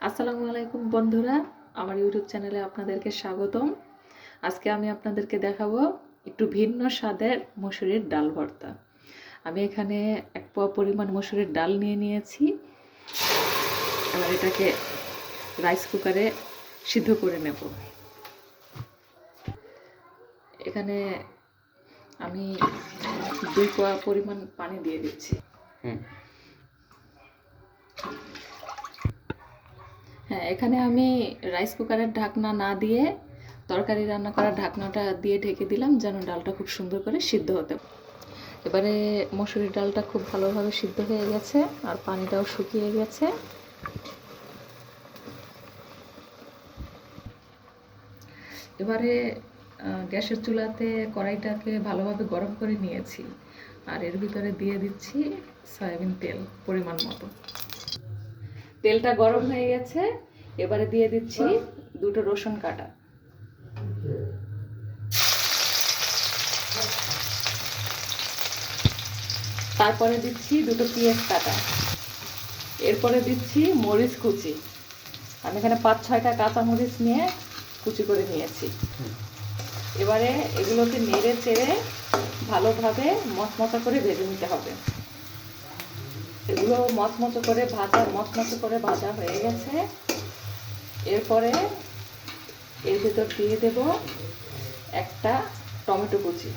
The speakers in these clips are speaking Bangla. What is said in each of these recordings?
আসসালামু আলাইকুম বন্ধুরা, আমার ইউটিউব চ্যানেলে আপনাদেরকে স্বাগতম। আজকে আমি আপনাদেরকে দেখাবো একটু ভিন্ন স্বাদের মসুরির ডাল ভর্তা। আমি এখানে 1 পোয়া পরিমাণ মসুরির ডাল নিয়ে নিয়েছি। এবার এটাকে রাইস কুকারে সিদ্ধ করে নেব। এখানে আমি 2 পোয়া পরিমাণ পানি দিয়ে দিচ্ছি। হ্যাঁ, এখানে আমি রাইস কুকারের ঢাকনা না দিয়ে তরকারি রান্না করার ঢাকনাটা দিয়ে ঢেকে দিলাম, যেন ডালটা খুব সুন্দর করে সিদ্ধ হতে। এবারে মসুরির ডালটা খুব ভালোভাবে সিদ্ধ হয়ে গেছে আর পানিটাও শুকিয়ে গেছে। এবারে গ্যাসের চুলাতে কড়াইটাকে ভালোভাবে গরম করে নিয়েছি আর এর ভিতরে দিয়ে দিচ্ছি সয়াবিন তেল পরিমাণ মতো। তেলটা গরম হয়ে গেছে, এবারে দিয়ে দিচ্ছি 2টো রসুন কাটা। তারপরে দিচ্ছি 2টো পেঁয়াজ কাটা। এরপরে দিচ্ছি মরিচ কুচি। আমি এখানে 5-6টা কাঁচা মরিচ নিয়ে কুচি করে নিয়েছি। এবারে এগুলোকে নেড়ে চেড়ে ভালোভাবে মচমচা করে ভেজে নিতে হবে। এগুলো মচমচে করে ভাজা হয়ে গেছে। এরপরে এর ভিতর দিয়ে দেব একটা টমেটো কুচি।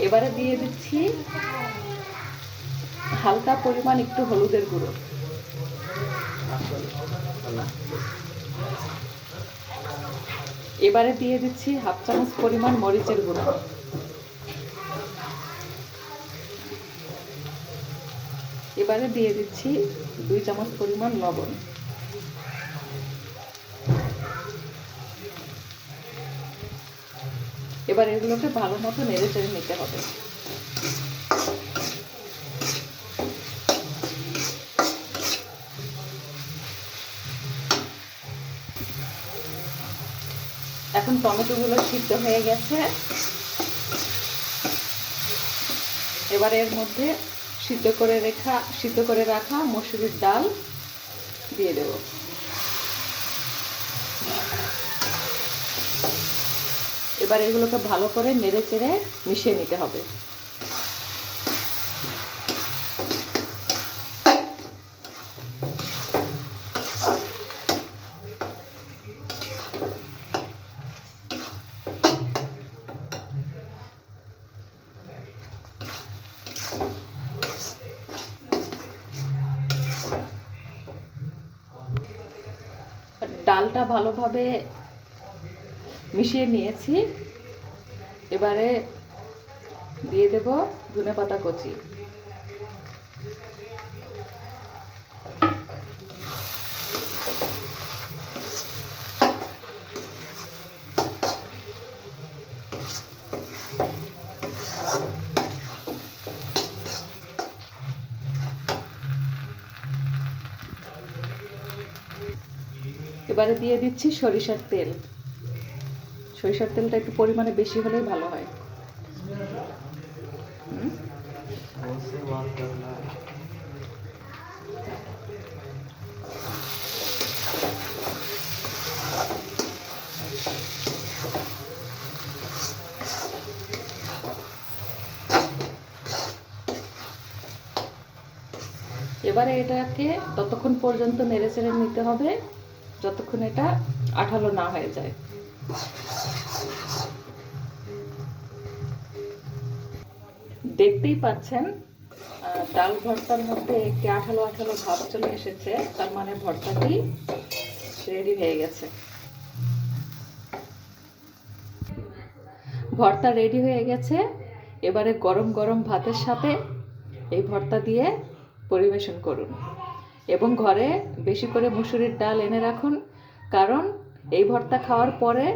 এবারে দিয়ে দিচ্ছি হালকা পরিমাণ একটু হলুদের গুঁড়ো। এবারে দিয়ে দিচ্ছি 1/2 চামচ পরিমাণ মরিচের গুঁড়ো। এবারে দিয়ে দিচ্ছি 2 চামচ পরিমাণ লবণ। এবার এগুলোকে ভালো মতো নেড়ে চেড়ে নিতে হবে। এখন টমেটোগুলো সিদ্ধ হয়ে গেছে। এবার এর মধ্যে সিদ্ধ করে রাখা মসুরির ডাল দিয়ে দেব। এবার এগুলোকে ভালো করে নেড়ে চেড়ে মিশিয়ে নিতে হবে। ডালটা ভালোভাবে মিশিয়ে নিয়েছি। এবারে দিয়ে দেব ধনেপাতা কুচি। এবারে দিয়ে দিচ্ছি সরিষার তেল। সরিষার তেলটা একটু পরিমাণে বেশি হলেই ভালো হয়। এবারে এটাকে ততক্ষণ পর্যন্ত নেড়ে চেড়ে নিতে হবে যতক্ষণ এটা আঠালো না হয়ে যায়। দেখতেই পাচ্ছেন ডাল ভর্তার মধ্যে একটি আঠালো আঠালো ভাব চলে এসেছে, তার মানে ভর্তাটি রেডি হয়ে গেছে। ভর্তা রেডি হয়ে গেছে। এবারে গরম গরম ভাতের সাথে এই ভর্তা দিয়ে পরিবেশন করুন এবং ঘরে বেশি করে মসুরির ডাল এনে রাখুন, কারণ এই ভর্তা খাওয়ার পরে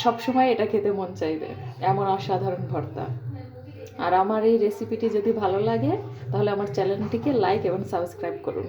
সবসময় এটা খেতে মন চাইবে, এমন অসাধারণ ভর্তা। আর আমার এই রেসিপিটি যদি ভালো লাগে তাহলে আমার চ্যানেলটিকে লাইক এবং সাবস্ক্রাইব করুন।